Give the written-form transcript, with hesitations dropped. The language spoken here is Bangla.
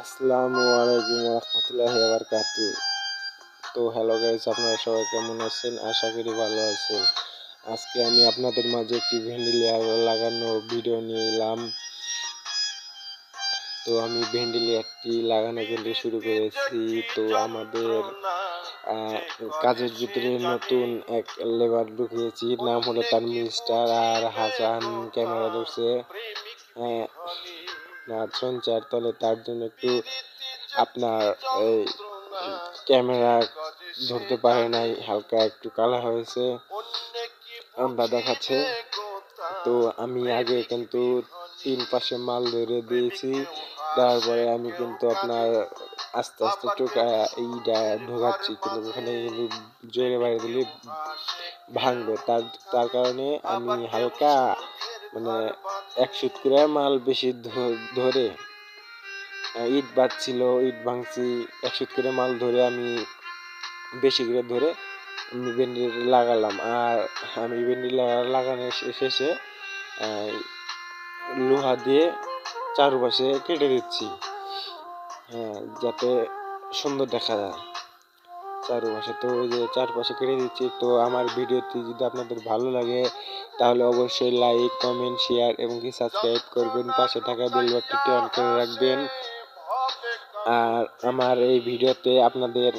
আসসালামু আলাইকুম রহমতুল্লাহি ওয়া বারাকাতুহু। তো হ্যালো গাইস, আপনারা সবাই কেমন আছেন? আশা করি ভালো আছেন। আজকে আমি আপনাদের মাঝে একটি ভেন্ডি লাগানো ভিডিও নিয়ে এলাম। তো আমি ভেন্ডি একটি লাগানো কিন্তু শুরু করেছি। তো আমাদের কাজের ভিতরে নতুন এক লেবার ঢুকিয়েছি, নাম হলো তার মিস্টার, আর হাসান ক্যামেরা ধরছে না সঞ্চার তলে, তার জন্য একটু আপনার এই ক্যামেরা ধরতে পারে নাই, হালকা একটু কালা হয়েছে, আমরা দেখাচ্ছে। তো আমি আগে কিন্তু 3 পাশে মাল ধরে দিয়েছি, তারপরে আমি কিন্তু আপনার আস্তে আস্তে এইটা ঢোকাচ্ছি, কিন্তু ওখানে কিন্তু জোরে বাইরে দিলে ভাঙবে, তার কারণে আমি হালকা মানে 1 শুট করে মাল বেশি ধরে ইট বাজছিল, ইট ভাঙছি, 1 শুট করে মাল ধরে আমি বেশি করে ধরে আমি ভেন্ডি লাগালাম। আর আমি ভেন্ডি লাগানোর শেষে লোহা দিয়ে চারপাশে কেটে দিচ্ছি, যাতে সুন্দর দেখা যায় চারপাশে। তো ওই যে চারপাশে কেটে দিচ্ছি। তো আমার ভিডিওটি যদি আপনাদের ভালো লাগে তাহলে অবশ্যই লাইক, কমেন্ট, শেয়ার এবং কি সাবস্ক্রাইব করবেন, পাশে থাকা বেল বাটনটি অন করে রাখবেন। আর আমার এই ভিডিওতে আপনাদের